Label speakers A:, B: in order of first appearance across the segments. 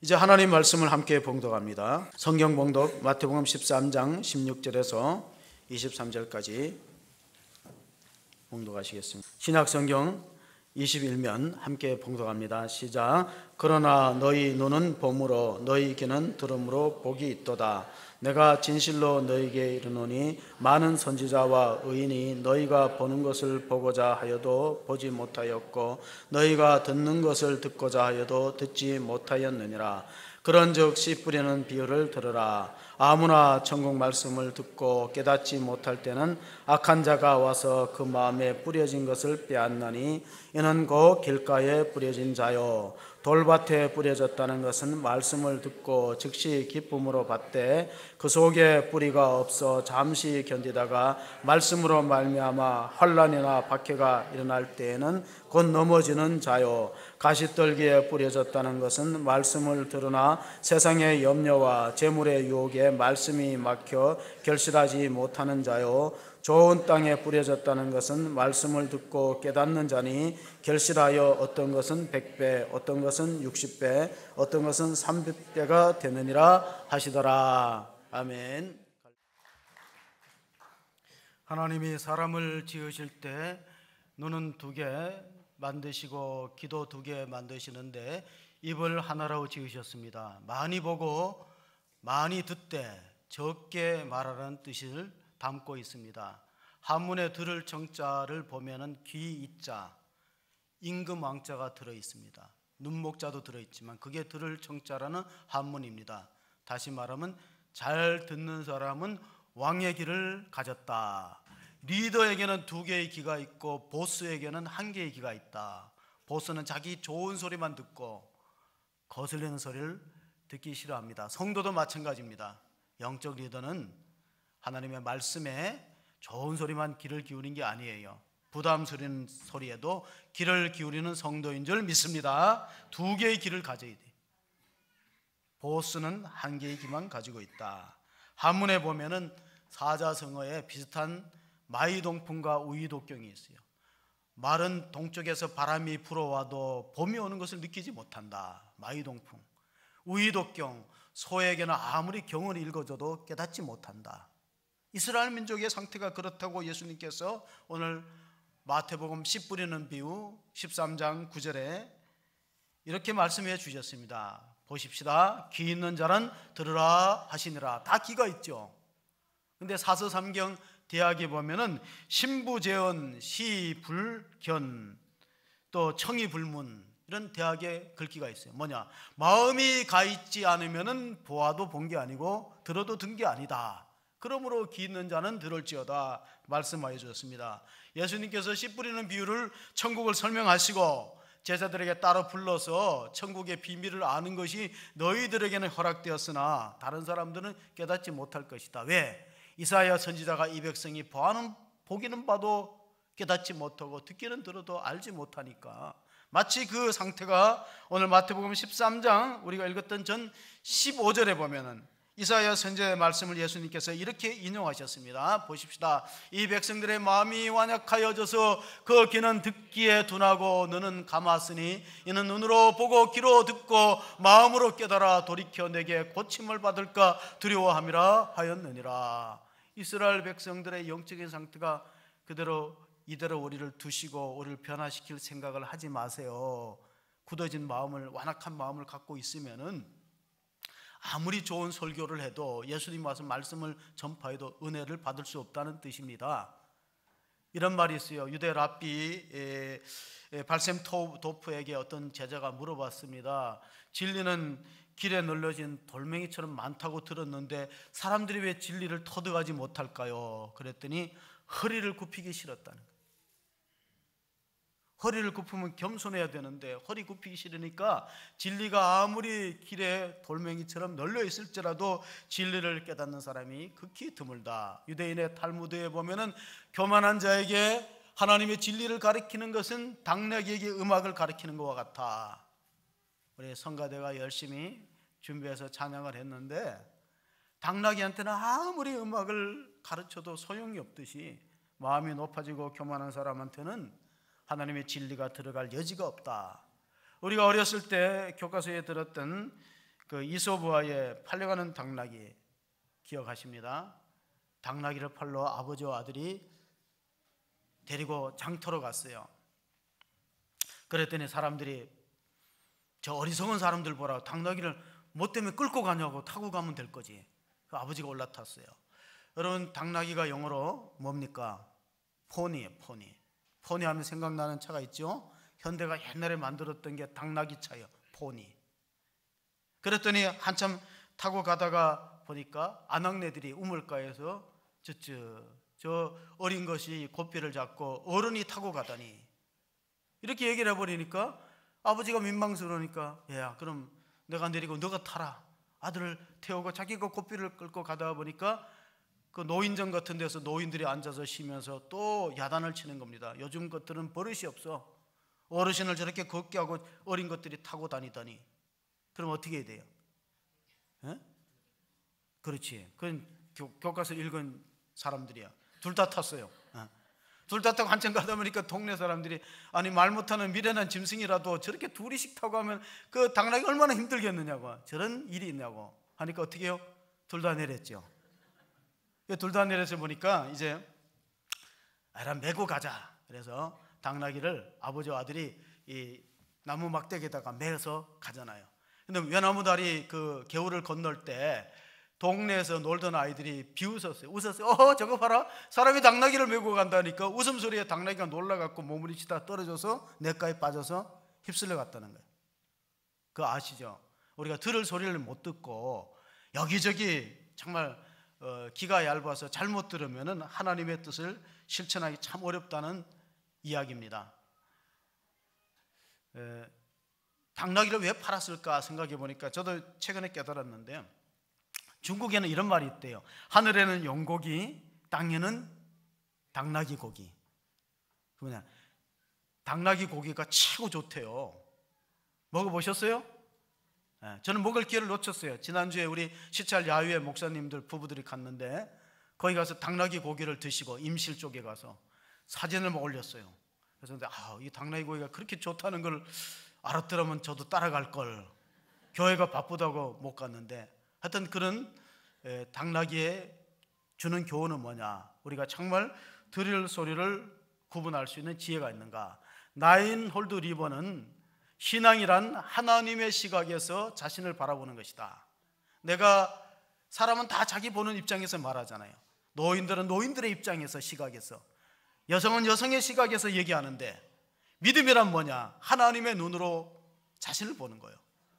A: 이제 하나님 말씀을 함께 봉독합니다. 성경 봉독 마태복음 13장 16절에서 23절까지 봉독하시겠습니다. 신약성경 21면 함께 봉독합니다. 시작. 그러나 너희 눈은 봄으로 너희 귀는 들음으로 복이 있도다. 내가 진실로 너희에게 이르노니 많은 선지자와 의인이 너희가 보는 것을 보고자 하여도 보지 못하였고 너희가 듣는 것을 듣고자 하여도 듣지 못하였느니라. 그런즉 씨 뿌리는 비유를 들으라. 아무나 천국 말씀을 듣고 깨닫지 못할 때는 악한 자가 와서 그 마음에 뿌려진 것을 빼앗나니 이는 곧 길가에 뿌려진 자요 돌밭에 뿌려졌다는 것은 말씀을 듣고 즉시 기쁨으로 받되 그 속에 뿌리가 없어 잠시 견디다가 말씀으로 말미암아 환난이나 박해가 일어날 때에는 곧 넘어지는 자요 가시떨기에 뿌려졌다는 것은 말씀을 들으나 세상의 염려와 재물의 유혹에 말씀이 막혀 결실하지 못하는 자요 좋은 땅에 뿌려졌다는 것은 말씀을 듣고 깨닫는 자니 결실하여 어떤 것은 100배, 어떤 것은 60배, 어떤 것은 300배가 되느니라 하시더라. 아멘. 하나님이 사람을 지으실 때 눈은 2개 만드시고 귀도 2개 만드시는데 입을 하나로 지으셨습니다. 많이 보고 많이 듣되 적게 말하라는 뜻을 담고 있습니다. 한문에 들을 정자를 보면은 귀 이자, 임금 왕자가 들어 있습니다. 눈목자도 들어 있지만 그게 들을 정자라는 한문입니다. 다시 말하면 잘 듣는 사람은 왕의 귀를 가졌다. 리더에게는 2개의 귀가 있고 보스에게는 1개의 귀가 있다. 보스는 자기 좋은 소리만 듣고 거슬리는 소리를 듣기 싫어합니다. 성도도 마찬가지입니다. 영적 리더는 하나님의 말씀에 좋은 소리만 귀를 기울인 게 아니에요. 부담스러운 소리에도 귀를 기울이는 성도인 줄 믿습니다. 2개의 귀를 가져야 돼. 보스는 1개의 귀만 가지고 있다. 한문에 보면은 사자성어에 비슷한 마이동풍과 우이독경이 있어요. 말은 동쪽에서 바람이 불어와도 봄이 오는 것을 느끼지 못한다. 마이동풍. 우이독경, 소에게는 아무리 경을 읽어줘도 깨닫지 못한다. 이스라엘 민족의 상태가 그렇다고 예수님께서 오늘 마태복음 씨 뿌리는 비유 13장 9절에 이렇게 말씀해 주셨습니다. 보십시다. 귀 있는 자는 들으라 하시니라. 다 귀가 있죠. 근데 사서삼경 대학에 보면은 신부재언, 시불견, 또 청이불문 이런 대학의 글귀가 있어요. 뭐냐? 마음이 가 있지 않으면은 보아도 본 게 아니고 들어도 든 게 아니다. 그러므로 귀 있는 자는 들을지어다 말씀하여 주셨습니다. 예수님께서 씨 뿌리는 비유를 천국을 설명하시고 제자들에게 따로 불러서 천국의 비밀을 아는 것이 너희들에게는 허락되었으나 다른 사람들은 깨닫지 못할 것이다. 왜? 이사야 선지자가 이 백성이 보기는 봐도 깨닫지 못하고 듣기는 들어도 알지 못하니까 마치 그 상태가 오늘 마태복음 13장 우리가 읽었던 전 15절에 보면은 이사야 선지자의 말씀을 예수님께서 이렇게 인용하셨습니다. 보십시다. 이 백성들의 마음이 완약하여져서 그 귀는 듣기에 둔하고 눈은 감았으니 이는 눈으로 보고 귀로 듣고 마음으로 깨달아 돌이켜 내게 고침을 받을까 두려워함이라 하였느니라. 이스라엘 백성들의 영적인 상태가 이대로 우리를 두시고 우리를 변화시킬 생각을 하지 마세요. 굳어진 마음을, 완악한 마음을 갖고 있으면은 아무리 좋은 설교를 해도 예수님 와서 말씀을 전파해도 은혜를 받을 수 없다는 뜻입니다. 이런 말이 있어요. 유대 랍비 발셈 도프에게 어떤 제자가 물어봤습니다. 진리는 길에 널려진 돌멩이처럼 많다고 들었는데 사람들이 왜 진리를 터득하지 못할까요? 그랬더니 허리를 굽히기 싫었다는 거예요. 허리를 굽히면 겸손해야 되는데 허리 굽히기 싫으니까 진리가 아무리 길에 돌멩이처럼 널려 있을지라도 진리를 깨닫는 사람이 극히 드물다. 유대인의 탈무드에 보면은 교만한 자에게 하나님의 진리를 가르치는 것은 당나귀에게 음악을 가르치는 것과 같아. 우리 성가대가 열심히 준비해서 찬양을 했는데 당나귀한테는 아무리 음악을 가르쳐도 소용이 없듯이 마음이 높아지고 교만한 사람한테는 하나님의 진리가 들어갈 여지가 없다. 우리가 어렸을 때 교과서에 들었던 그 이솝우화의 팔려가는 당나귀 기억하십니다? 당나귀를 팔러 아버지와 아들이 데리고 장터로 갔어요. 그랬더니 사람들이 저 어리석은 사람들 보라, 당나귀를 뭐 때문에 끌고 가냐고, 타고 가면 될 거지. 그 아버지가 올라탔어요. 여러분, 당나귀가 영어로 뭡니까? 포니예요. 포니 하면 생각나는 차가 있죠. 현대가 옛날에 만들었던 게 당나귀 차예요. 포니. 그랬더니 한참 타고 가다가 보니까 아낙네들이 우물가에서 저 어린 것이 고삐를 잡고 어른이 타고 가다니, 이렇게 얘기를 해버리니까 아버지가 민망스러우니까, 얘야 그럼 내가 내리고 너가 타라. 아들을 태우고 자기가 고삐를 끌고 가다 보니까 그 노인정 같은 데서 노인들이 앉아서 쉬면서 또 야단을 치는 겁니다. 요즘 것들은 버릇이 없어. 어르신을 저렇게 걷게 하고 어린 것들이 타고 다니다니. 그럼 어떻게 해야 돼요? 에? 그렇지. 그건 교과서 읽은 사람들이야. 둘 다 탔어요. 둘 다 타고 한참 가다 보니까 동네 사람들이, 아니 말 못하는 미련한 짐승이라도 저렇게 둘이씩 타고 하면 그 당나귀 얼마나 힘들겠느냐고, 저런 일이 있냐고 하니까 어떻게 해요? 둘 다 내렸죠. 둘 다 내려서 보니까 이제 메고 가자. 그래서 당나귀를 아버지와 아들이 이 나무 막대기에다가 매서 가잖아요. 근데 외나무다리 그 겨울을 건널 때 동네에서 놀던 아이들이 비웃었어요. 웃었어요. 저거 봐라, 사람이 당나귀를 메고 간다니까. 웃음소리에 당나귀가 놀라갖고 몸부림치다 떨어져서 냇가에 빠져서 휩쓸려 갔다는 거예요. 그거 아시죠? 우리가 들을 소리를 못 듣고 여기저기 정말 귀가 얇아서 잘못 들으면 하나님의 뜻을 실천하기 참 어렵다는 이야기입니다. 당나귀를 왜 팔았을까 생각해 보니까 저도 최근에 깨달았는데, 중국에는 이런 말이 있대요. 하늘에는 용고기, 땅에는 당나귀 고기. 그냥 당나귀 고기가 최고 좋대요. 먹어보셨어요? 저는 먹을 기회를 놓쳤어요. 지난주에 우리 시찰 야유회 목사님들 부부들이 갔는데 거기 가서 당나귀 고기를 드시고 임실 쪽에 가서 사진을 올렸어요. 그래서 이 당나귀 고기가 그렇게 좋다는 걸 알았더라면 저도 따라갈 걸. 교회가 바쁘다고 못 갔는데, 하여튼 그런 당나귀에 주는 교훈은 뭐냐? 우리가 정말 들을 소리를 구분할 수 있는 지혜가 있는가? 나인홀드 리버는 신앙이란 하나님의 시각에서 자신을 바라보는 것이다. 내가, 사람은 다 자기 보는 입장에서 말하잖아요. 노인들은 노인들의 입장에서, 시각에서, 여성은 여성의 시각에서 얘기하는데, 믿음이란 뭐냐? 하나님의 눈으로 자신을 보는 거예요.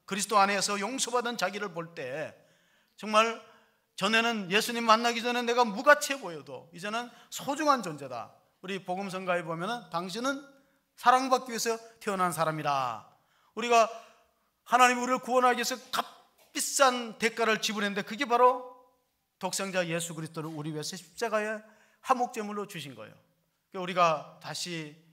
A: 그리스도 안에서 용서받은 자기를 볼 때 정말 전에는 예수님 만나기 전에 내가 무가치해 보여도 이제는 소중한 존재다. 우리 복음성가에 보면 당신은 사랑받기 위해서 태어난 사람이라. 우리가 하나님이 우리를 구원하기 위해서 값비싼 대가를 지불했는데 그게 바로 독생자 예수 그리스도를 우리 위해서 십자가에 화목제물로 주신 거예요. 우리가 다시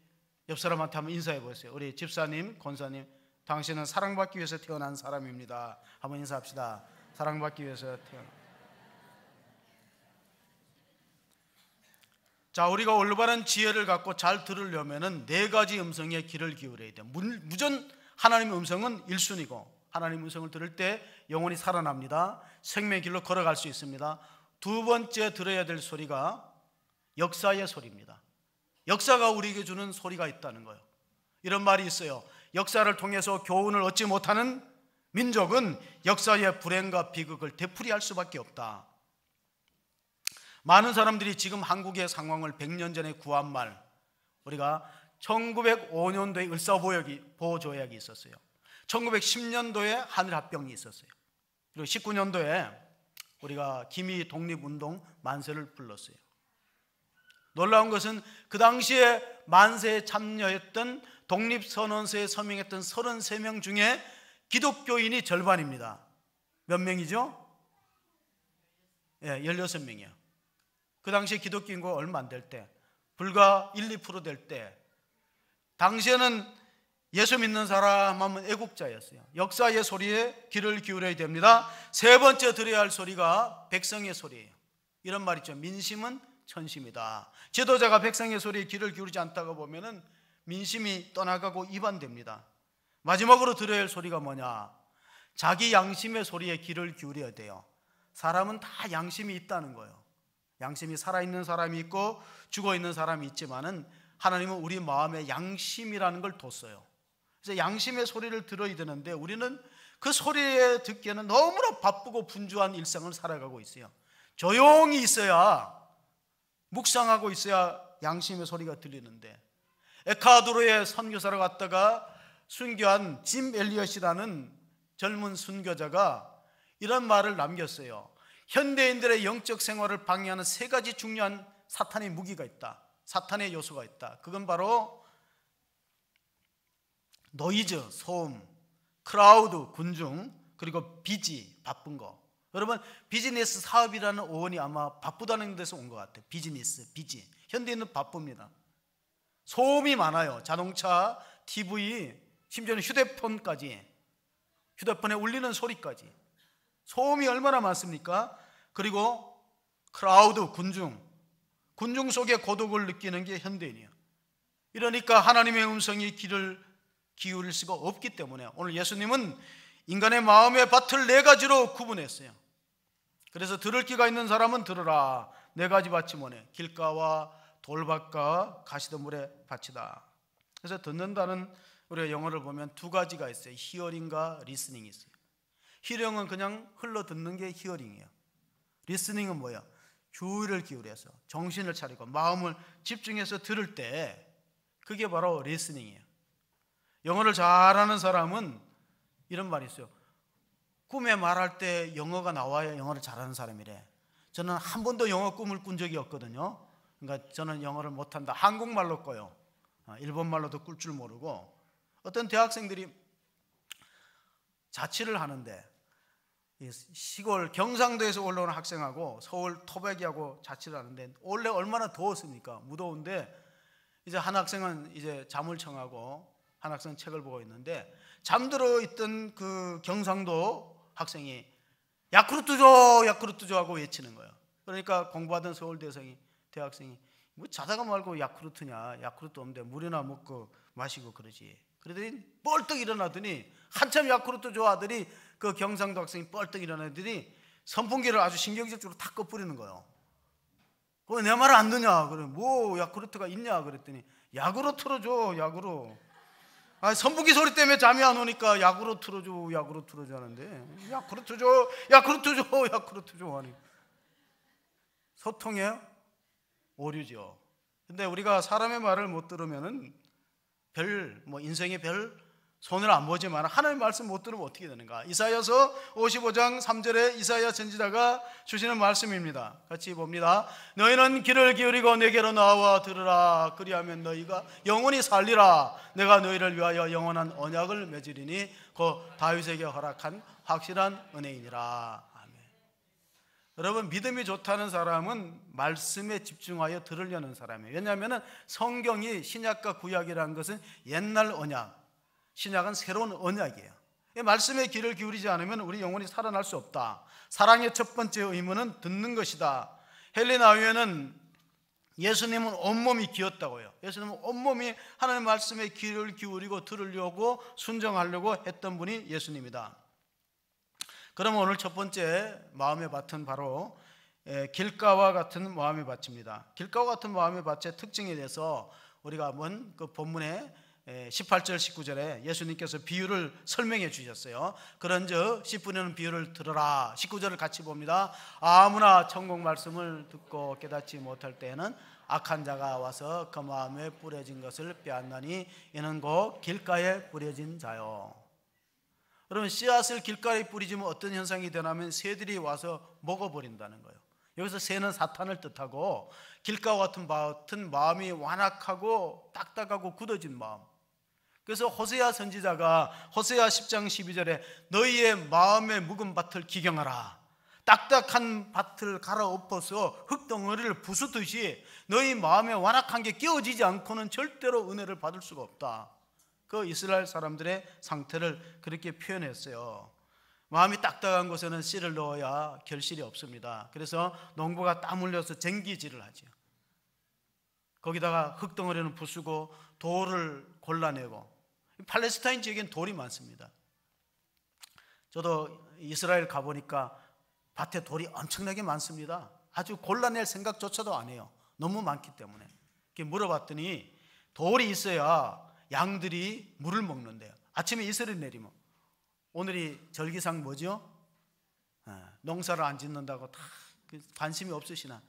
A: 옆 사람한테 한번 인사해 보세요. 우리 집사님, 권사님, 당신은 사랑받기 위해서 태어난 사람입니다. 한번 인사합시다. 사랑받기 위해서 태어난. 자, 우리가 올바른 지혜를 갖고 잘 들으려면은 네 가지 음성에 귀를 기울여야 돼요. 무전 하나님의 음성은 1순위고, 하나님의 음성을 들을 때 영혼이 살아납니다. 생명의 길로 걸어갈 수 있습니다. 두 번째 들어야 될 소리가 역사의 소리입니다. 역사가 우리에게 주는 소리가 있다는 거예요. 이런 말이 있어요. 역사를 통해서 교훈을 얻지 못하는 민족은 역사의 불행과 비극을 되풀이할 수밖에 없다. 많은 사람들이 지금 한국의 상황을 100년 전에 구한 말, 우리가 1905년도에 을사보호조약이 있었어요. 1910년도에 한일합병이 있었어요. 그리고 19년도에 우리가 기미 독립운동 만세를 불렀어요. 놀라운 것은 그 당시에 만세에 참여했던 독립선언서에 서명했던 33명 중에 기독교인이 절반입니다. 몇 명이죠? 16명이요. 그 당시에 기독교 인구가 얼마 안 될 때, 불과 1, 2% 될 때, 당시에는 예수 믿는 사람 하면 애국자였어요. 역사의 소리에 귀를 기울여야 됩니다. 세 번째 들어야 할 소리가 백성의 소리예요. 이런 말 있죠. 민심은 천심이다. 지도자가 백성의 소리에 귀를 기울이지 않다가 보면은 민심이 떠나가고 이반됩니다. 마지막으로 들어야 할 소리가 뭐냐? 자기 양심의 소리에 귀를 기울여야 돼요. 사람은 다 양심이 있다는 거예요. 양심이 살아있는 사람이 있고 죽어있는 사람이 있지만은 하나님은 우리 마음에 양심이라는 걸 뒀어요. 그래서 양심의 소리를 들어야 되는데 우리는 그 소리에 듣기에는 너무나 바쁘고 분주한 일상을 살아가고 있어요. 조용히 있어야, 묵상하고 있어야 양심의 소리가 들리는데, 에콰도르에 선교사로 갔다가 순교한 짐 엘리엇이라는 젊은 순교자가 이런 말을 남겼어요. 현대인들의 영적 생활을 방해하는 세 가지 중요한 사탄의 무기가 있다. 사탄의 요소가 있다. 그건 바로 노이즈, 소음, 크라우드, 군중, 그리고 비지, 바쁜 거. 여러분, 비즈니스 사업이라는 어원이 아마 바쁘다는 데서 온 것 같아요. 비즈니스, 비지. 현대인은 바쁩니다. 소음이 많아요. 자동차, TV, 심지어는 휴대폰까지, 휴대폰에 울리는 소리까지. 소음이 얼마나 많습니까? 그리고 크라우드, 군중 속에 고독을 느끼는 게 현대인이에요. 이러니까 하나님의 음성이 귀를 기울일 수가 없기 때문에 오늘 예수님은 인간의 마음의 밭을 네 가지로 구분했어요. 그래서 들을 귀가 있는 사람은 들으라. 네 가지 밭이 뭐네? 길가와 돌밭과 가시덤불의 밭이다. 그래서 듣는다는 우리가 영어를 보면 두 가지가 있어요. 히어링과 리스닝이 있어요. 히어링은 그냥 흘러 듣는 게 히어링이에요. 리스닝은 뭐야? 주의를 기울여서 정신을 차리고 마음을 집중해서 들을 때 그게 바로 리스닝이에요. 영어를 잘하는 사람은 이런 말이 있어요. 꿈에 말할 때 영어가 나와야 영어를 잘하는 사람이래. 저는 한 번도 영어 꿈을 꾼 적이 없거든요. 그러니까 저는 영어를 못한다. 한국말로 꿔요. 일본말로도 꿀 줄 모르고. 어떤 대학생들이 자취를 하는데 시골 경상도에서 올라오는 학생하고 서울 토백이하고 자취를 하는데 원래 얼마나 더웠습니까? 무더운데 이제 한 학생은 이제 잠을 청하고 한 학생은 책을 보고 있는데 잠들어 있던 그 경상도 학생이 야쿠르트 줘 하고 외치는 거예요. 그러니까 공부하던 서울대 대학생이 뭐 자다가 말고 야쿠르트냐, 야쿠르트 없는데 물이나 먹고 마시고 그러지. 그러더니 뻘떡 일어나더니 한참 야쿠르트 좋아하더니 그 경상도 학생이 뻘떡 일어나더니 선풍기를 아주 신경질적으로 탁 꺼뿌리는 거예요. 왜 내 말을 안 듣냐? 그래, 뭐 야쿠르트가 있냐? 그랬더니 야구로 틀어줘, 야구로. 선풍기 소리 때문에 잠이 안 오니까 야구로 틀어줘 하는데 야쿠르트 줘 하니 소통의 오류죠. 근데 우리가 사람의 말을 못 들으면은 인생의 별 손을 안 보지만 하나님의 말씀 못 들으면 어떻게 되는가? 이사야서 55장 3절에 이사야 선지자가 주시는 말씀입니다. 같이 봅니다. 너희는 귀를 기울이고 내게로 나와 들으라. 그리하면 너희가 영원히 살리라. 내가 너희를 위하여 영원한 언약을 맺으리니 그 다윗에게 허락한 확실한 은혜이니라. 아멘. 여러분, 믿음이 좋다는 사람은 말씀에 집중하여 들으려는 사람이에요. 왜냐하면 성경이 신약과 구약이라는 것은 옛날 언약, 신약은 새로운 언약이에요. 말씀에 귀를 기울이지 않으면 우리 영혼이 살아날 수 없다. 사랑의 첫 번째 의무는 듣는 것이다. 헬레나 위에는 예수님은 온몸이 귀였다고 해요. 예수님은 온몸이 하나님의 말씀에 귀를 기울이고 들으려고 순종하려고 했던 분이 예수님이다. 그러면 오늘 첫 번째 마음의 밭은 바로 길가와 같은 마음의 밭입니다. 길가와 같은 마음의 밭의 특징에 대해서 우리가 한번 그 본문에 18절 19절에 예수님께서 비유를 설명해 주셨어요. 그런즉 씨 뿌리는 비유를 들으라. 19절을 같이 봅니다. 아무나 천국 말씀을 듣고 깨닫지 못할 때에는 악한 자가 와서 그 마음에 뿌려진 것을 빼앗나니 이는 곧 길가에 뿌려진 자요. 여러분, 씨앗을 길가에 뿌리지면 어떤 현상이 되냐면 새들이 와서 먹어버린다는 거예요. 여기서 새는 사탄을 뜻하고 길가와 같은 마음이 완악하고 딱딱하고 굳어진 마음. 그래서 호세아 선지자가 호세아 10장 12절에 너희의 마음의 묵은 밭을 기경하라. 딱딱한 밭을 갈아엎어서 흙덩어리를 부수듯이 너희 마음에 완악한 게 끼워지지 않고는 절대로 은혜를 받을 수가 없다. 그 이스라엘 사람들의 상태를 그렇게 표현했어요. 마음이 딱딱한 곳에는 씨를 넣어야 결실이 없습니다. 그래서 농부가 땀 흘려서 쟁기질을 하죠. 거기다가 흙덩어리는 부수고 돌을 골라내고, 팔레스타인 지역엔 돌이 많습니다. 저도 이스라엘 가보니까 밭에 돌이 엄청나게 많습니다. 아주 골라낼 생각조차도 안 해요. 너무 많기 때문에. 물어봤더니 돌이 있어야 양들이 물을 먹는데요. 아침에 이슬이 내리면, 오늘이 절기상 뭐죠? 농사를 안 짓는다고 다 관심이 없으시나?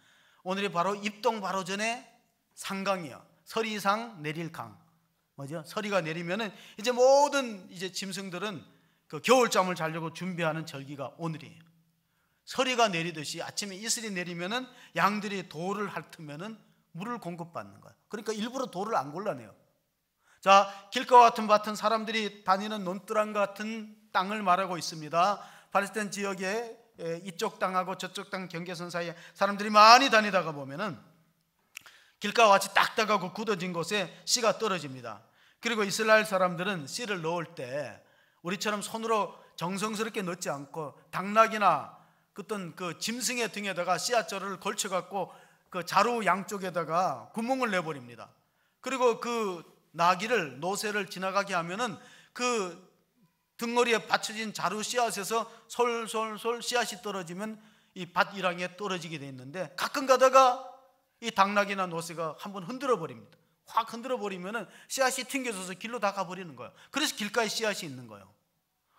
A: 오늘이 바로 입동 바로 전에 상강이요. 서리상 내릴 강. 뭐죠? 서리가 내리면은 이제 모든 이제 짐승들은 그 겨울잠을 자려고 준비하는 절기가 오늘이에요. 서리가 내리듯이 아침에 이슬이 내리면은 양들이 돌을 핥으면은 물을 공급받는 거예요. 그러니까 일부러 돌을 안 골라내요. 자, 길과 같은 밭은 사람들이 다니는 논두랑 같은 땅을 말하고 있습니다. 팔레스타인 지역에 이쪽 땅하고 저쪽 땅 경계선 사이에 사람들이 많이 다니다가 보면은 길가와 같이 딱딱하고 굳어진 곳에 씨가 떨어집니다. 그리고 이스라엘 사람들은 씨를 넣을 때 우리처럼 손으로 정성스럽게 넣지 않고 당나귀나 어떤 그 짐승의 등에다가 씨앗자루를 걸쳐갖고 그 자루 양쪽에다가 구멍을 내버립니다. 그리고 그 나귀를, 노새를 지나가게 하면은 그 등머리에 받쳐진 자루 씨앗에서 솔솔솔 씨앗이 떨어지면 이 밭 이랑에 떨어지게 돼 있는데, 가끔 가다가 이 당나귀나 노새가 한번 흔들어 버립니다. 확 흔들어 버리면은 씨앗이 튕겨져서 길로 다 가버리는 거예요. 그래서 길가에 씨앗이 있는 거예요.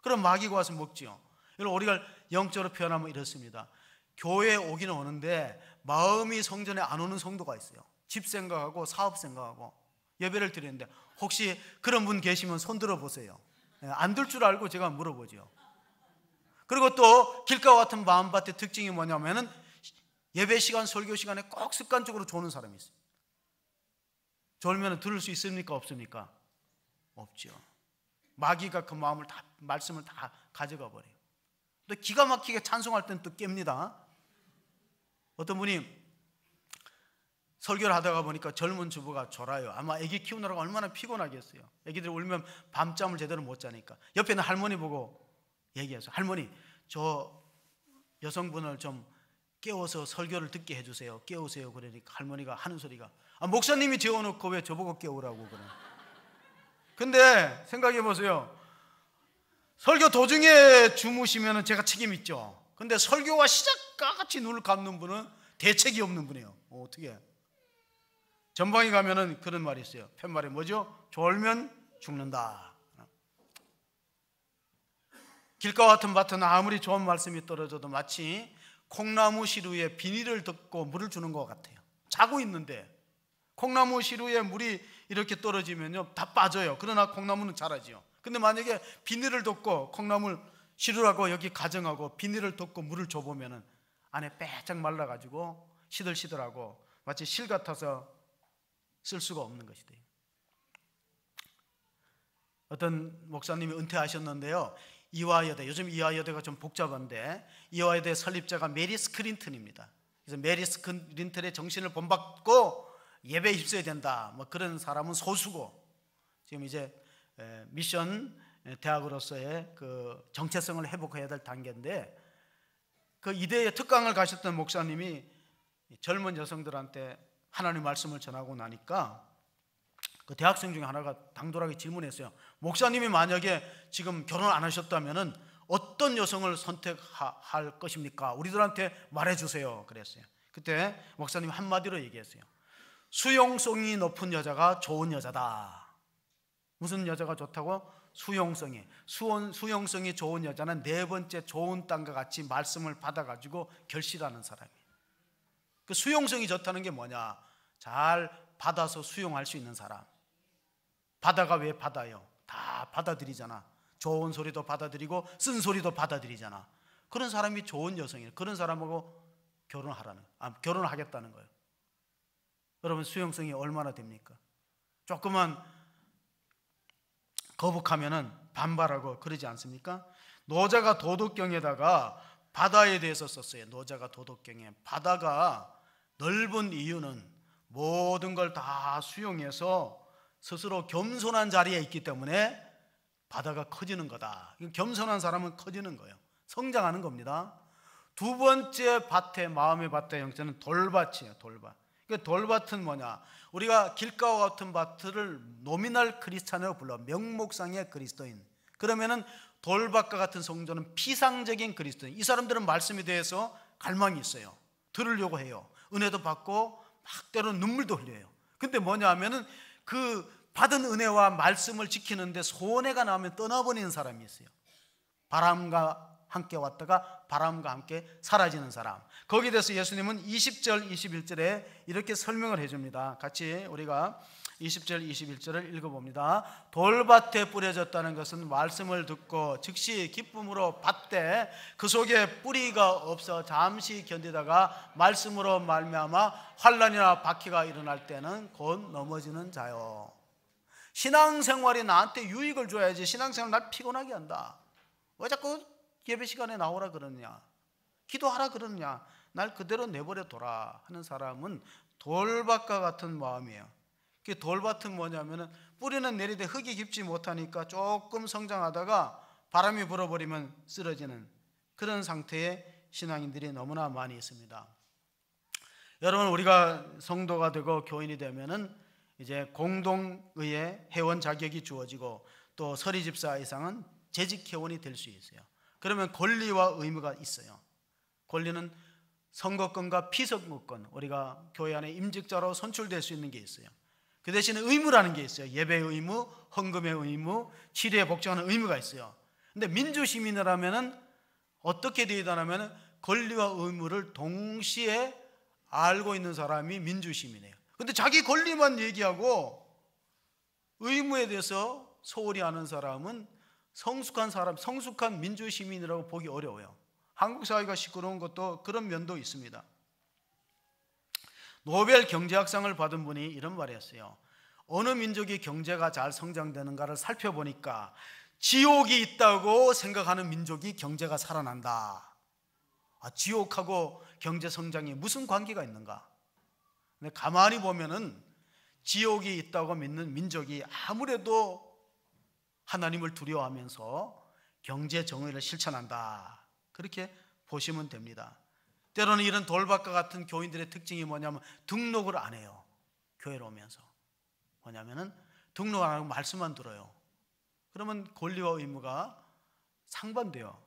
A: 그럼 마귀가 와서 먹지요. 여러분, 우리가 영적으로 표현하면 이렇습니다. 교회에 오기는 오는데 마음이 성전에 안 오는 성도가 있어요. 집 생각하고 사업 생각하고 예배를 드리는데, 혹시 그런 분 계시면 손 들어 보세요. 안 들 줄 알고 제가 물어보죠. 그리고 또 길가와 같은 마음밭의 특징이 뭐냐면은 예배 시간, 설교 시간에 꼭 습관적으로 조는 사람이 있어요. 졸면 들을 수 있습니까? 없습니까? 없죠. 마귀가 그 마음을 다, 말씀을 다 가져가 버려요. 또 기가 막히게 찬송할 때는 또 깹니다. 어떤 분이 설교를 하다가 보니까 젊은 주부가 졸아요. 아마 아기 키우느라고 얼마나 피곤하겠어요. 아기들이 울면 밤잠을 제대로 못 자니까 옆에 있는 할머니 보고 얘기해서, 할머니, 저 여성분을 좀 깨워서 설교를 듣게 해주세요. 깨우세요. 그러니까 할머니가 하는 소리가, 목사님이 재워놓고 왜 저보고 깨우라고 그래. 근데 생각해 보세요. 설교 도중에 주무시면 제가 책임 있죠. 근데 설교와 시작과 같이 눈을 감는 분은 대책이 없는 분이에요. 어떻게? 전방에 가면은 그런 말이 있어요. 팻말이 뭐죠? 졸면 죽는다. 길과 같은 밭은 아무리 좋은 말씀이 떨어져도 마치 콩나무 시루에 비닐을 덮고 물을 주는 것 같아요. 자고 있는데 콩나무 시루에 물이 이렇게 떨어지면요 다 빠져요. 그러나 콩나무는 자라지요. 근데 만약에 비닐을 덮고, 콩나물 시루라고 여기 가정하고 비닐을 덮고 물을 줘보면은 안에 빼짝 말라가지고 시들시들하고 마치 실 같아서 쓸 수가 없는 것이 돼요. 어떤 목사님이 은퇴하셨는데요, 이화여대, 요즘 이화여대가 좀 복잡한데 이화여대 설립자가 메리 스크린턴입니다. 그래서 메리 스크린턴의 정신을 본받고 예배에 힘써야 된다, 뭐 그런 사람은 소수고, 지금 이제 미션 대학으로서의 그 정체성을 회복해야 될 단계인데, 그 이대에 특강을 가셨던 목사님이 젊은 여성들한테 하나님 말씀을 전하고 나니까 그 대학생 중에 하나가 당돌하게 질문했어요. 목사님이 만약에 지금 결혼 안 하셨다면은 어떤 여성을 선택할 것입니까? 우리들한테 말해주세요. 그랬어요. 그때 목사님이 한마디로 얘기했어요. 수용성이 높은 여자가 좋은 여자다. 무슨 여자가 좋다고? 수용성이. 수용성이 좋은 여자는 네 번째 좋은 땅과 같이 말씀을 받아가지고 결실하는 사람이에요. 그 수용성이 좋다는 게 뭐냐? 잘 받아서 수용할 수 있는 사람. 바다가 왜 바다요? 다 받아들이잖아. 좋은 소리도 받아들이고 쓴 소리도 받아들이잖아. 그런 사람이 좋은 여성이에요. 그런 사람하고 결혼을 하겠다는 거예요. 여러분, 수용성이 얼마나 됩니까? 조금만 거북하면은 반발하고 그러지 않습니까? 노자가 도덕경에다가 바다에 대해서 썼어요. 노자가 도덕경에 바다가 넓은 이유는 모든 걸 다 수용해서 스스로 겸손한 자리에 있기 때문에 바다가 커지는 거다. 겸손한 사람은 커지는 거예요. 성장하는 겁니다. 두 번째 밭의 마음의 밭의 형태는 돌밭이에요. 돌밭. 돌밭은 뭐냐? 우리가 길가와 같은 밭을 노미널 크리스찬이라고 불러. 명목상의 그리스도인. 그러면은 돌밭과 같은 성도는 피상적인 그리스도인. 이 사람들은 말씀에 대해서 갈망이 있어요. 들으려고 해요. 은혜도 받고 막 때로는 눈물도 흘려요. 근데 뭐냐 하면은 그 받은 은혜와 말씀을 지키는데 손해가 나면 떠나버리는 사람이 있어요. 바람과 함께 왔다가 바람과 함께 사라지는 사람. 거기에 대해서 예수님은 20절 21절에 이렇게 설명을 해줍니다. 같이 우리가 20절 21절을 읽어봅니다. 돌밭에 뿌려졌다는 것은 말씀을 듣고 즉시 기쁨으로 받되 그 속에 뿌리가 없어 잠시 견디다가 말씀으로 말미암아 환난이나 박해가 일어날 때는 곧 넘어지는 자요. 신앙생활이 나한테 유익을 줘야지. 신앙생활 날 피곤하게 한다. 왜 자꾸 예배 시간에 나오라 그러느냐, 기도하라 그러느냐, 날 그대로 내버려둬라 하는 사람은 돌밭과 같은 마음이에요. 그 돌밭은 뭐냐면은 뿌리는 내리되 흙이 깊지 못하니까 조금 성장하다가 바람이 불어버리면 쓰러지는 그런 상태의 신앙인들이 너무나 많이 있습니다. 여러분, 우리가 성도가 되고 교인이 되면은 이제 공동의회 회원 자격이 주어지고 또 서리집사 이상은 재직 회원이 될 수 있어요. 그러면 권리와 의무가 있어요. 권리는 선거권과 피선거권, 우리가 교회 안에 임직자로 선출될 수 있는 게 있어요. 그 대신에 의무라는 게 있어요. 예배의 의무, 헌금의 의무, 치료에 복종하는 의무가 있어요. 근데 민주시민이라면은 어떻게 되다냐면 권리와 의무를 동시에 알고 있는 사람이 민주시민이에요. 근데 자기 권리만 얘기하고 의무에 대해서 소홀히 아는 사람은 성숙한 사람, 성숙한 민주시민이라고 보기 어려워요. 한국 사회가 시끄러운 것도 그런 면도 있습니다. 노벨 경제학상을 받은 분이 이런 말을 했어요. 어느 민족이 경제가 잘 성장되는가를 살펴보니까 지옥이 있다고 생각하는 민족이 경제가 살아난다. 지옥하고 경제 성장이 무슨 관계가 있는가? 근데 가만히 보면은 지옥이 있다고 믿는 민족이 아무래도 하나님을 두려워하면서 경제 정의를 실천한다. 그렇게 보시면 됩니다. 때로는 이런 돌밭과 같은 교인들의 특징이 뭐냐면 등록을 안 해요. 교회로 오면서. 뭐냐면은 등록 안 하고 말씀만 들어요. 그러면 권리와 의무가 상반돼요.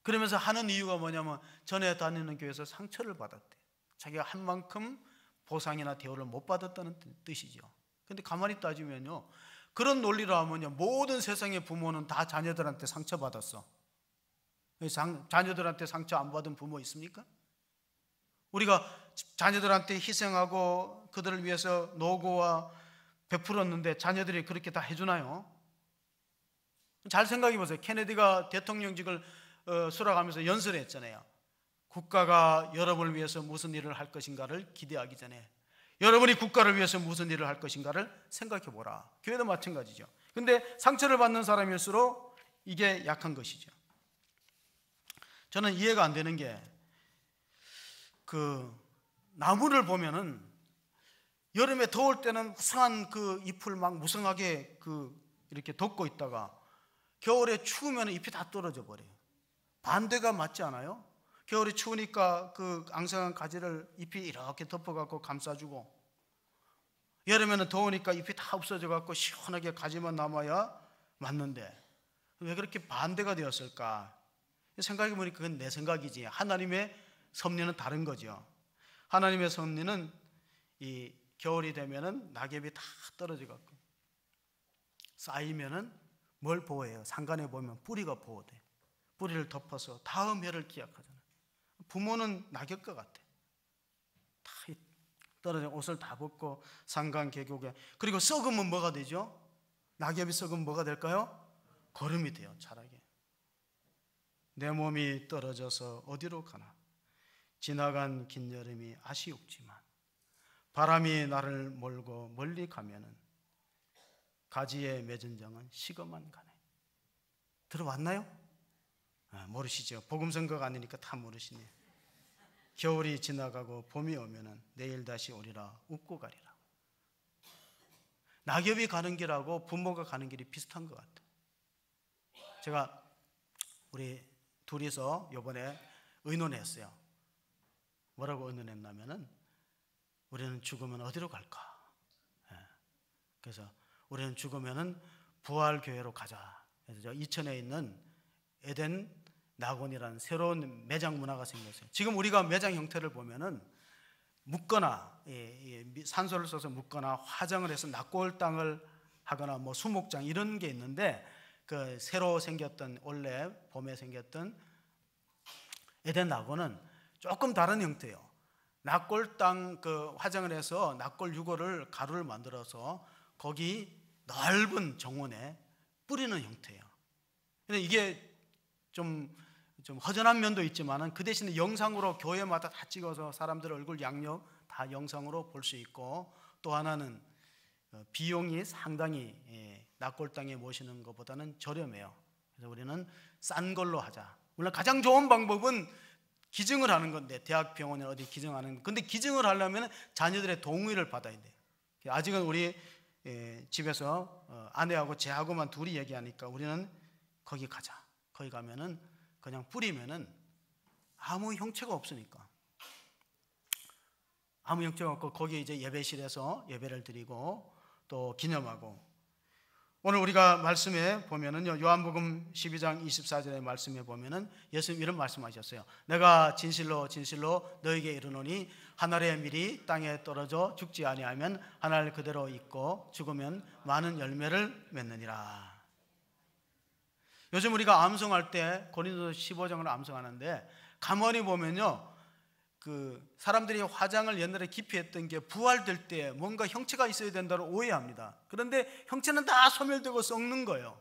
A: 그러면서 하는 이유가 뭐냐면 전에 다니는 교회에서 상처를 받았대. 자기가 한 만큼 보상이나 대우를 못 받았다는 뜻이죠. 근데 가만히 따지면요, 그런 논리로 하면요, 모든 세상의 부모는 다 자녀들한테 상처받았어. 자녀들한테 상처 안 받은 부모 있습니까? 우리가 자녀들한테 희생하고 그들을 위해서 노고와 베풀었는데 자녀들이 그렇게 다 해주나요? 잘 생각해 보세요. 케네디가 대통령직을 수락하면서 연설했잖아요. 국가가 여러분을 위해서 무슨 일을 할 것인가를 기대하기 전에 여러분이 국가를 위해서 무슨 일을 할 것인가를 생각해 보라. 교회도 마찬가지죠. 근데 상처를 받는 사람일수록 이게 약한 것이죠. 저는 이해가 안 되는 게, 그 나무를 보면은 여름에 더울 때는 무성한 그 잎을 막 무성하게 이렇게 덮고 있다가 겨울에 추우면 잎이 다 떨어져 버려요. 반대가 맞지 않아요? 겨울에 추우니까 그 앙상한 가지를 잎이 이렇게 덮어갖고 감싸주고, 여름에는 더우니까 잎이 다 없어져갖고 시원하게 가지만 남아야 맞는데 왜 그렇게 반대가 되었을까? 생각해보니까 그건 내 생각이지. 하나님의 섭리는 다른 거죠. 하나님의 섭리는 이 겨울이 되면은 낙엽이 다 떨어져갖고 쌓이면은 뭘 보호해요? 상간에 보면 뿌리가 보호돼. 뿌리를 덮어서 다음 해를 기약하잖아요. 부모는 낙엽과 같아. 다 떨어져 옷을 다 벗고 상간 계곡에. 그리고 썩으면 뭐가 되죠? 낙엽이 썩으면 뭐가 될까요? 거름이 돼요. 자라게. 내 몸이 떨어져서 어디로 가나? 지나간 긴 여름이 아쉬웠지만 바람이 나를 몰고 멀리 가면은 가지에 맺은 정은 식어만 가네. 들어왔나요? 모르시죠? 복음 선거가 아니니까 다 모르시네요. 겨울이 지나가고 봄이 오면은 내일 다시 오리라 웃고 가리라. 낙엽이 가는 길하고 부모가 가는 길이 비슷한 것 같아요. 제가 우리 둘이서 이번에 의논했어요. 뭐라고 의논했냐면은 우리는 죽으면 어디로 갈까? 그래서 우리는 죽으면은 부활교회로 가자. 그래서 이천에 있는 에덴 낙원이라는 새로운 매장 문화가 생겼어요. 지금 우리가 매장 형태를 보면은 묻거나 산소를 써서 묻거나 화장을 해서 낙골 땅을 하거나 뭐 수목장 이런 게 있는데, 그 새로 생겼던 원래 봄에 생겼던 에덴 낙원은 조금 다른 형태예요. 낙골 땅 그 화장을 해서 낙골 유골을 가루를 만들어서 거기 넓은 정원에 뿌리는 형태예요. 근데 이게 좀 허전한 면도 있지만은 그 대신에 영상으로 교회마다 다 찍어서 사람들 얼굴 양옆 다 영상으로 볼 수 있고, 또 하나는 비용이 상당히 낙골 땅에 모시는 것보다는 저렴해요. 그래서 우리는 싼 걸로 하자. 물론 가장 좋은 방법은 기증을 하는 건데, 대학 병원에 어디 기증하는. 근데 기증을 하려면 자녀들의 동의를 받아야 돼요. 아직은 우리 집에서 아내하고 제하고만 둘이 얘기하니까 우리는 거기 가자. 거기 가면은 그냥 뿌리면은 아무 형체가 없으니까, 아무 형체가 없고 거기 이제 예배실에서 예배를 드리고 또 기념하고. 오늘 우리가 말씀에 보면은요, 요한복음 12장 24절의 말씀에 보면은 예수님 이런 말씀하셨어요. 내가 진실로 진실로 너에게 이르노니 한 알의 밀이 땅에 떨어져 죽지 아니하면 한 알 그대로 있고 죽으면 많은 열매를 맺느니라. 요즘 우리가 암송할 때 고린도서 15장을 암송하는데, 가만히 보면요, 그 사람들이 화장을 옛날에 깊이 했던 게 부활될 때 뭔가 형체가 있어야 된다고 오해합니다. 그런데 형체는 다 소멸되고 썩는 거예요.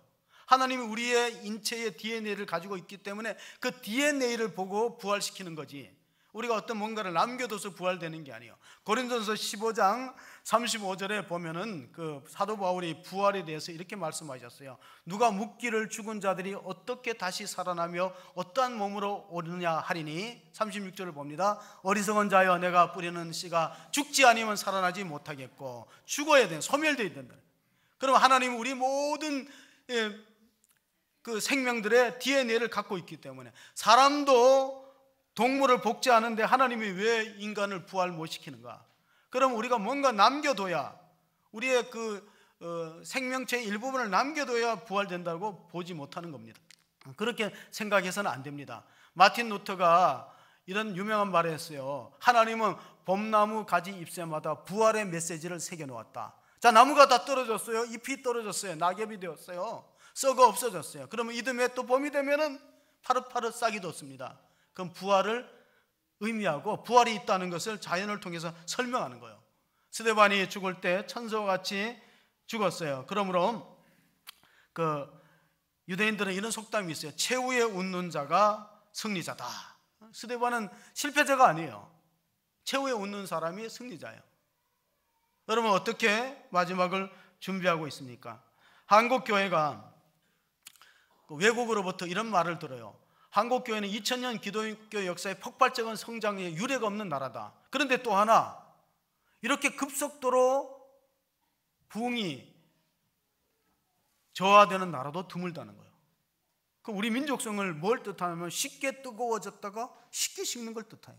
A: 하나님이 우리의 인체의 DNA를 가지고 있기 때문에 그 DNA를 보고 부활시키는 거지, 우리가 어떤 뭔가를 남겨둬서 부활되는 게 아니에요. 고린도서 15장 35절에 보면은 그 사도 바울이 부활에 대해서 이렇게 말씀하셨어요. 누가 묻기를 죽은 자들이 어떻게 다시 살아나며 어떠한 몸으로 오느냐 하리니, 36절을 봅니다. 어리석은 자여, 내가 뿌리는 씨가 죽지 아니면 살아나지 못하겠고 죽어야 돼, 소멸되어야 된다. 그럼 하나님은 우리 모든 그 생명들의 DNA를 갖고 있기 때문에, 사람도 동물을 복제하는데 하나님이 왜 인간을 부활 못 시키는가? 그럼 우리가 뭔가 남겨둬야, 우리의 그 생명체의 일부분을 남겨둬야 부활된다고 보지 못하는 겁니다. 그렇게 생각해서는 안 됩니다. 마틴 루터가 이런 유명한 말을 했어요. 하나님은 봄나무 가지 잎새마다 부활의 메시지를 새겨놓았다. 자, 나무가 다 떨어졌어요. 잎이 떨어졌어요. 낙엽이 되었어요. 썩어 없어졌어요. 그러면 이듬해 또 봄이 되면은 파릇파릇 싹이 돋습니다. 그럼 부활을 의미하고 부활이 있다는 것을 자연을 통해서 설명하는 거예요. 스데반이 죽을 때 천사와 같이 죽었어요. 그러므로 그 유대인들은 이런 속담이 있어요. 최후에 웃는 자가 승리자다. 스데반은 실패자가 아니에요. 최후에 웃는 사람이 승리자예요. 여러분, 어떻게 마지막을 준비하고 있습니까? 한국 교회가 외국으로부터 이런 말을 들어요. 한국 교회는 2000년 기독교 역사의 폭발적인 성장에 유례가 없는 나라다. 그런데 또 하나, 이렇게 급속도로 부흥이 저하되는 나라도 드물다는 거예요. 그 우리 민족성을 뭘 뜻하냐면 쉽게 뜨거워졌다가 쉽게 식는 걸 뜻해요.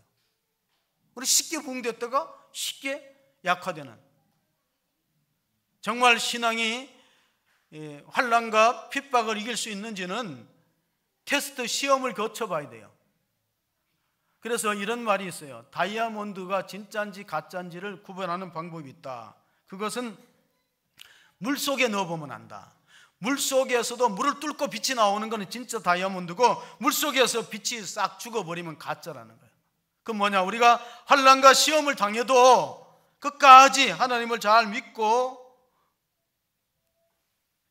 A: 우리 쉽게 부흥됐다가 쉽게 약화되는. 정말 신앙이 환난과 핍박을 이길 수 있는지는 테스트 시험을 거쳐봐야 돼요. 그래서 이런 말이 있어요. 다이아몬드가 진짜인지 가짜인지를 구분하는 방법이 있다. 그것은 물속에 넣어보면 안다. 물속에서도 물을 뚫고 빛이 나오는 것은 진짜 다이아몬드고, 물속에서 빛이 싹 죽어버리면 가짜라는 거예요. 그건 뭐냐, 우리가 환난과 시험을 당해도 끝까지 하나님을 잘 믿고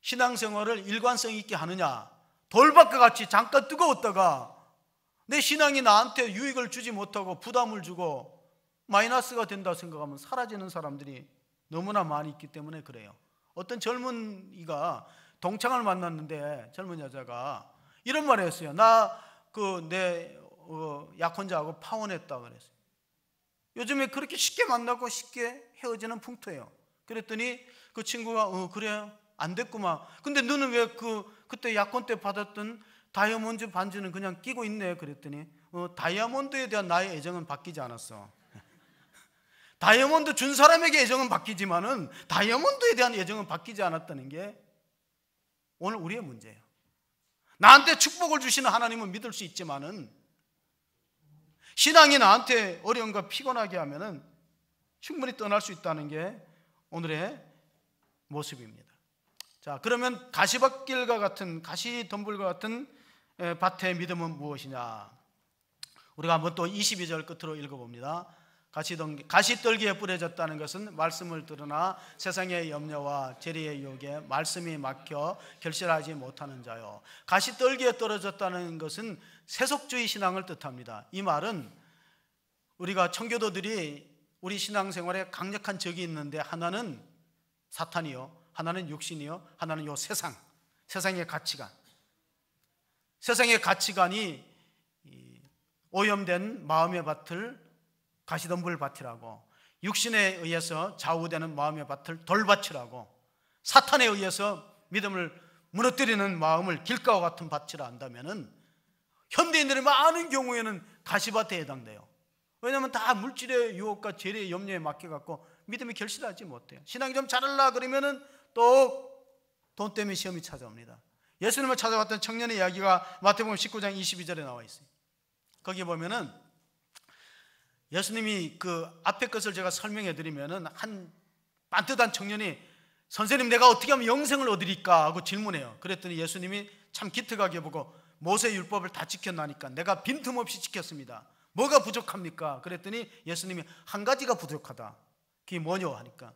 A: 신앙생활을 일관성 있게 하느냐, 돌밭과 같이 잠깐 뜨거웠다가 내 신앙이 나한테 유익을 주지 못하고 부담을 주고 마이너스가 된다 생각하면 사라지는 사람들이 너무나 많이 있기 때문에 그래요. 어떤 젊은이가 동창을 만났는데, 젊은 여자가 이런 말을 했어요. 나 내 약혼자하고 파혼했다 그랬어요. 요즘에 그렇게 쉽게 만나고 쉽게 헤어지는 풍토예요. 그랬더니 그 친구가 그래 안 됐구만. 근데 너는 왜 그때 약혼 때 받았던 다이아몬드 반지는 그냥 끼고 있네. 그랬더니 다이아몬드에 대한 나의 애정은 바뀌지 않았어. 다이아몬드 준 사람에게 애정은 바뀌지만은 다이아몬드에 대한 애정은 바뀌지 않았다는 게 오늘 우리의 문제예요. 나한테 축복을 주시는 하나님은 믿을 수 있지만은 신앙이 나한테 어려움과 피곤하게 하면은 충분히 떠날 수 있다는 게 오늘의 모습입니다. 자, 그러면 가시밭길과 같은 가시덤불과 같은 밭의 믿음은 무엇이냐? 우리가 한번 또 22절 끝으로 읽어봅니다. 가시떨기에 뿌려졌다는 것은 말씀을 들으나 세상의 염려와 재리의 유혹에 말씀이 막혀 결실하지 못하는 자요. 가시떨기에 떨어졌다는 것은 세속주의 신앙을 뜻합니다. 이 말은 우리가 청교도들이 우리 신앙생활에 강력한 적이 있는데 하나는 사탄이요, 하나는 육신이요, 하나는 요 세상의 가치관. 세상의 가치관이 오염된 마음의 밭을 가시덤불 밭이라고, 육신에 의해서 좌우되는 마음의 밭을 돌밭이라고, 사탄에 의해서 믿음을 무너뜨리는 마음을 길가와 같은 밭이라 한다면은 현대인들이 많은 경우에는 가시밭에 해당돼요. 왜냐하면 다 물질의 유혹과 재리의 염려에 맡겨갖고 믿음이 결실하지 못해요. 신앙이 좀 잘하려 그러면은 또 돈 때문에 시험이 찾아옵니다. 예수님을 찾아왔던 청년의 이야기가 마태복음 19장 22절에 나와 있어요. 거기 보면은 예수님이 그 앞에 것을 제가 설명해 드리면은 한 반듯한 청년이 선생님 내가 어떻게 하면 영생을 얻으리까 하고 질문해요. 그랬더니 예수님이 참 기특하게 보고 모세 율법을 다 지켰나니까 내가 빈틈없이 지켰습니다. 뭐가 부족합니까? 그랬더니 예수님이 한 가지가 부족하다. 그게 뭐냐 하니까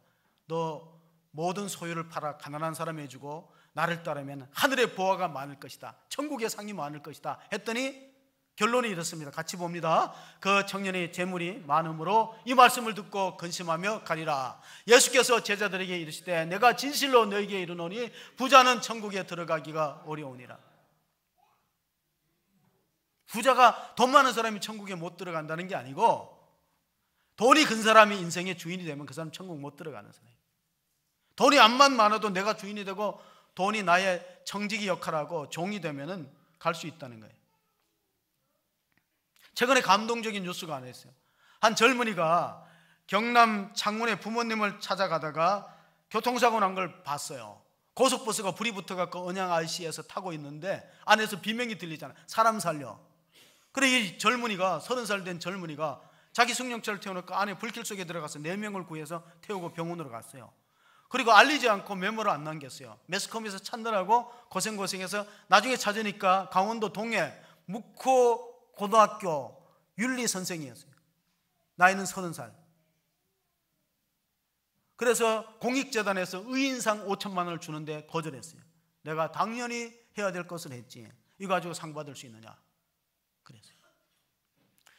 A: 너 모든 소유를 팔아 가난한 사람에게 주고 나를 따르면 하늘의 보화가 많을 것이다. 천국의 상이 많을 것이다. 했더니 결론이 이렇습니다. 같이 봅니다. 그 청년의 재물이 많음으로 이 말씀을 듣고 근심하며 가리라. 예수께서 제자들에게 이르시되 내가 진실로 너희에게 이르노니 부자는 천국에 들어가기가 어려우니라. 부자가 돈 많은 사람이 천국에 못 들어간다는 게 아니고 돈이 큰 사람이 인생의 주인이 되면 그 사람 천국 못 들어가는 사람이에요. 돈이 암만 많아도 내가 주인이 되고 돈이 나의 청지기 역할하고 종이 되면은 갈 수 있다는 거예요. 최근에 감동적인 뉴스가 하나 있어요. 한 젊은이가 경남 창원에 부모님을 찾아가다가 교통사고 난 걸 봤어요. 고속버스가 불이 붙어갖고 언양 IC에서 타고 있는데 안에서 비명이 들리잖아요. 사람 살려. 그래 이 젊은이가 30살 된 젊은이가 자기 승용차를 태워놓고 안에 불길 속에 들어가서 4명을 구해서 태우고 병원으로 갔어요. 그리고 알리지 않고 메모를 안 남겼어요. 매스컴에서 찾느라고 고생해서 나중에 찾으니까 강원도 동해 묵호 고등학교 윤리 선생이었어요. 나이는 30살. 그래서 공익재단에서 의인상 5천만 원을 주는데 거절했어요. 내가 당연히 해야 될 것을 했지. 이거 가지고 상 받을 수 있느냐. 그랬어요.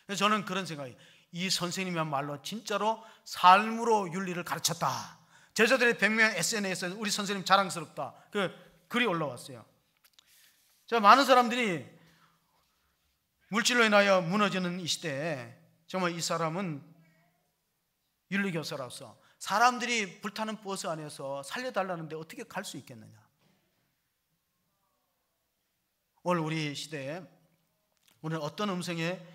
A: 그래서 저는 그런 생각이, 이 선생님이야말로 진짜로 삶으로 윤리를 가르쳤다. 제자들의 100명 SNS에 우리 선생님 자랑스럽다. 그 글이 올라왔어요. 자, 많은 사람들이 물질로 인하여 무너지는 이 시대에 정말 이 사람은 윤리교사로서 사람들이 불타는 버스 안에서 살려달라는데 어떻게 갈 수 있겠느냐. 오늘 우리 시대에 우리는 어떤 음성에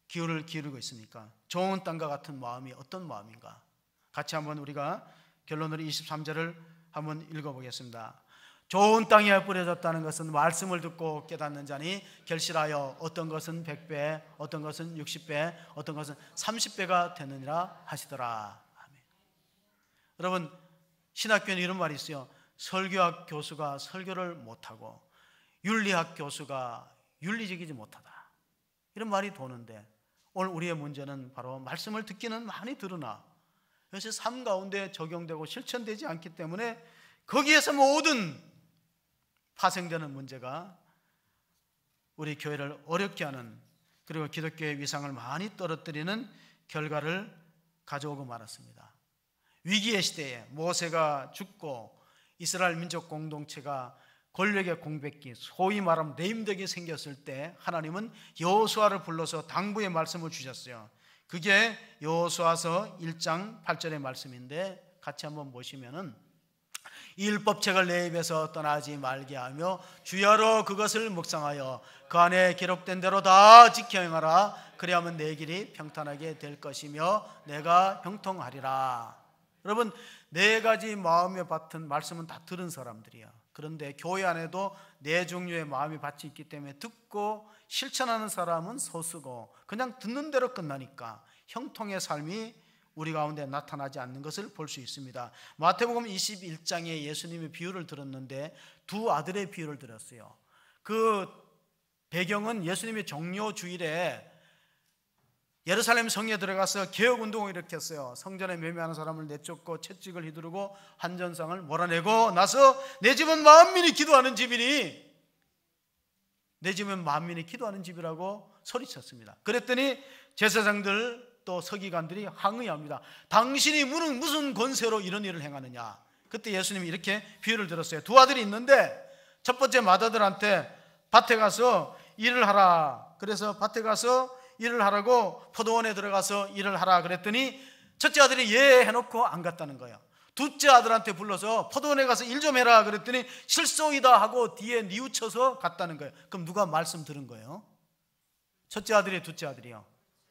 A: 귀를 기울이고 있습니까? 좋은 땅과 같은 마음이 어떤 마음인가? 같이 한번 우리가 결론으로 23절을 한번 읽어보겠습니다. 좋은 땅에 뿌려졌다는 것은 말씀을 듣고 깨닫는 자니 결실하여 어떤 것은 100배, 어떤 것은 60배, 어떤 것은 30배가 되느니라 하시더라. 아멘. 여러분, 신학교에는 이런 말이 있어요. 설교학 교수가 설교를 못하고 윤리학 교수가 윤리적이지 못하다. 이런 말이 도는데 오늘 우리의 문제는 바로 말씀을 듣기는 많이 들으나 그것이 삶 가운데 적용되고 실천되지 않기 때문에 거기에서 모든 파생되는 문제가 우리 교회를 어렵게 하는, 그리고 기독교의 위상을 많이 떨어뜨리는 결과를 가져오고 말았습니다. 위기의 시대에 모세가 죽고 이스라엘 민족 공동체가 권력의 공백기, 소위 말하면 레임덕이 생겼을 때 하나님은 여호수아를 불러서 당부의 말씀을 주셨어요. 그게 여호수아서 1장 8절의 말씀인데 같이 한번 보시면은 이 율법책을 내 입에서 떠나지 말게 하며 주야로 그것을 묵상하여 그 안에 기록된 대로 다 지켜 행하라. 그리하면 내 길이 평탄하게 될 것이며 내가 형통하리라. 여러분, 네 가지 마음의 밭은 말씀은 다 들은 사람들이야. 그런데 교회 안에도 네 종류의 마음이 밭이 있기 때문에 듣고 실천하는 사람은 소수고 그냥 듣는 대로 끝나니까 형통의 삶이 우리 가운데 나타나지 않는 것을 볼 수 있습니다. 마태복음 21장에 예수님의 비유를 들었는데 두 아들의 비유를 들었어요. 그 배경은 예수님의 종료 주일에 예루살렘 성에 들어가서 개혁운동을 일으켰어요. 성전에 매매하는 사람을 내쫓고 채찍을 휘두르고 한전상을 몰아내고 나서 내 집은 만민이 기도하는 집이니, 내 집은 만민이 기도하는 집이라고 소리쳤습니다. 그랬더니 제사장들 또 서기관들이 항의합니다. 당신이 무슨 권세로 이런 일을 행하느냐. 그때 예수님이 이렇게 비유를 들었어요. 두 아들이 있는데 첫 번째 맏아들한테 밭에 가서 일을 하라. 그래서 밭에 가서 일을 하라고 포도원에 들어가서 일을 하라 그랬더니 첫째 아들이 예 해놓고 안 갔다는 거예요. 둘째 아들한테 불러서 포도원에 가서 일 좀 해라 그랬더니 실소이다 하고 뒤에 뉘우쳐서 갔다는 거예요. 그럼 누가 말씀 들은 거예요? 첫째 아들이 둘째 아들이요?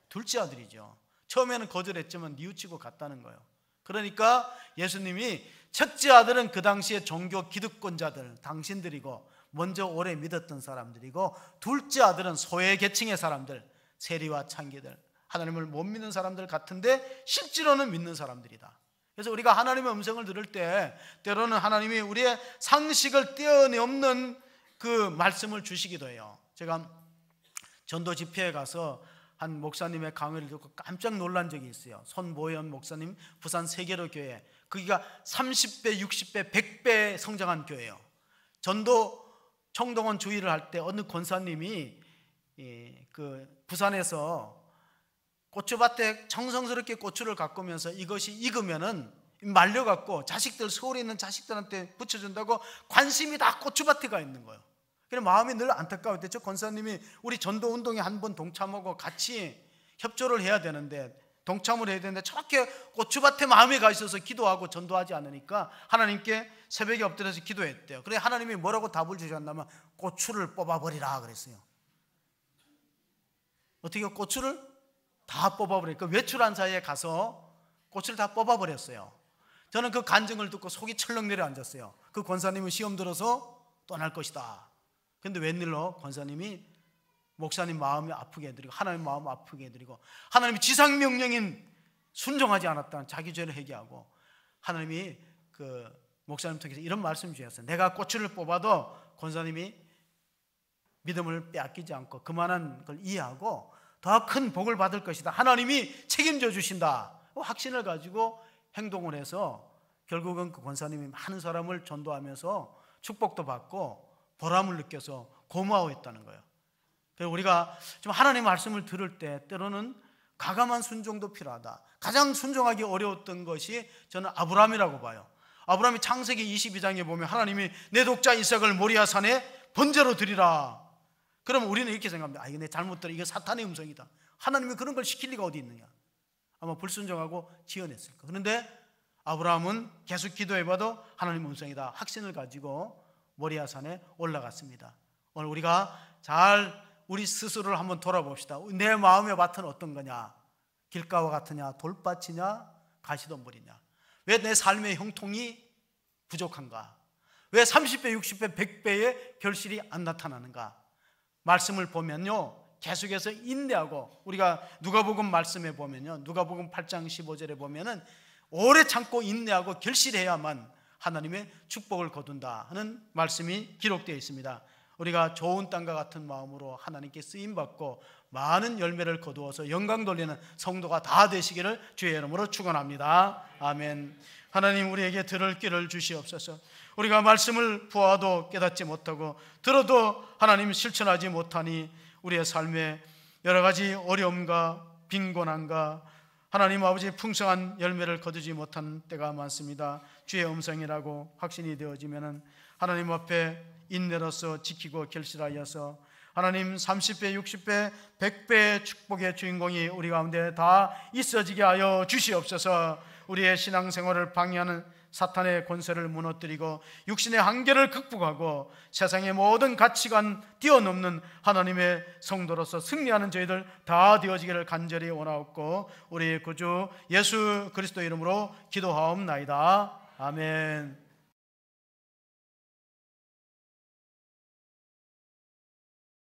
A: 둘째 아들이죠. 처음에는 거절했지만 뉘우치고 갔다는 거예요. 그러니까 예수님이 첫째 아들은 그 당시에 종교 기득권자들, 당신들이고 먼저 오래 믿었던 사람들이고, 둘째 아들은 소외 계층의 사람들, 세리와 창기들, 하나님을 못 믿는 사람들 같은데 실제로는 믿는 사람들이다. 그래서 우리가 하나님의 음성을 들을 때 때로는 하나님이 우리의 상식을 뛰어넘는 그 말씀을 주시기도 해요. 제가 전도 집회에 가서 한 목사님의 강의를 듣고 깜짝 놀란 적이 있어요. 손보현 목사님 부산 세계로 교회, 거기가 30배, 60배, 100배 성장한 교회예요. 전도 총동원 주의를 할 때 어느 권사님이 그 부산에서 고추밭에 정성스럽게 고추를 가꾸면서 이것이 익으면은 말려갖고 자식들, 서울에 있는 자식들한테 붙여준다고 관심이 다 고추밭에 가 있는 거예요. 그래서 마음이 늘 안타까웠대. 저 권사님이 우리 전도 운동에 한번 동참하고 같이 협조를 해야 되는데, 동참을 해야 되는데 저렇게 고추밭에 마음이 가 있어서 기도하고 전도하지 않으니까 하나님께 새벽에 엎드려서 기도했대요. 그래 하나님이 뭐라고 답을 주셨냐면 고추를 뽑아버리라 그랬어요. 어떻게 고추를 다 뽑아버리니까 외출한 사이에 가서 고추를 다 뽑아버렸어요. 저는 그 간증을 듣고 속이 철렁 내려앉았어요. 그 권사님은 시험 들어서 떠날 것이다. 근데 웬일로 권사님이 목사님 마음이 아프게 해드리고 하나님 마음 아프게 해드리고 하나님이 지상명령인 순종하지 않았다는 자기 죄를 회개하고 하나님이 그 목사님 통해서 이런 말씀 주셨어요. 내가 고추를 뽑아도 권사님이 믿음을 빼앗기지 않고 그만한 걸 이해하고 더 큰 복을 받을 것이다. 하나님이 책임져 주신다. 확신을 가지고 행동을 해서 결국은 그 권사님이 많은 사람을 전도하면서 축복도 받고 보람을 느껴서 고마워했다는 거예요. 그래서 우리가 좀 하나님의 말씀을 들을 때 때로는 가감한 순종도 필요하다. 가장 순종하기 어려웠던 것이 저는 아브라함이라고 봐요. 아브라함이 창세기 22장에 보면 하나님이 내 독자 이삭을 모리아 산에 번제로 드리라. 그럼 우리는 이렇게 생각합니다. 이거 내 잘못 들어. 이거 사탄의 음성이다. 하나님이 그런 걸 시킬 리가 어디 있느냐. 아마 불순종하고 지어냈을 거예요. 그런데 아브라함은 계속 기도해봐도 하나님의 음성이다. 확신을 가지고 모리아 산에 올라갔습니다. 오늘 우리가 잘 우리 스스로를 한번 돌아봅시다. 내 마음의 밭은 어떤 거냐? 길가와 같으냐? 돌밭이냐? 가시덤불이냐? 왜 내 삶의 형통이 부족한가? 왜 30배, 60배, 100배의 결실이 안 나타나는가? 말씀을 보면요 계속해서 인내하고, 우리가 누가복음 말씀에 보면요 누가복음 8장 15절에 보면은 오래 참고 인내하고 결실해야만 하나님의 축복을 거둔다 하는 말씀이 기록되어 있습니다. 우리가 좋은 땅과 같은 마음으로 하나님께 쓰임받고 많은 열매를 거두어서 영광 돌리는 성도가 다 되시기를 주의 이름으로 축원합니다. 아멘. 하나님, 우리에게 들을 귀를 주시옵소서. 우리가 말씀을 보아도 깨닫지 못하고 들어도 하나님 실천하지 못하니 우리의 삶에 여러 가지 어려움과 빈곤함과 하나님 아버지 풍성한 열매를 거두지 못한 때가 많습니다. 주의 음성이라고 확신이 되어지면은 하나님 앞에 인내로서 지키고 결실하여서 하나님 30배, 60배, 100배의 축복의 주인공이 우리 가운데 다 있어지게 하여 주시옵소서. 우리의 신앙생활을 방해하는 사탄의 권세를 무너뜨리고 육신의 한계를 극복하고 세상의 모든 가치관 뛰어넘는 하나님의 성도로서 승리하는 저희들 다 되어지기를 간절히 원하옵고 우리 구주 예수 그리스도 이름으로 기도하옵나이다. 아멘.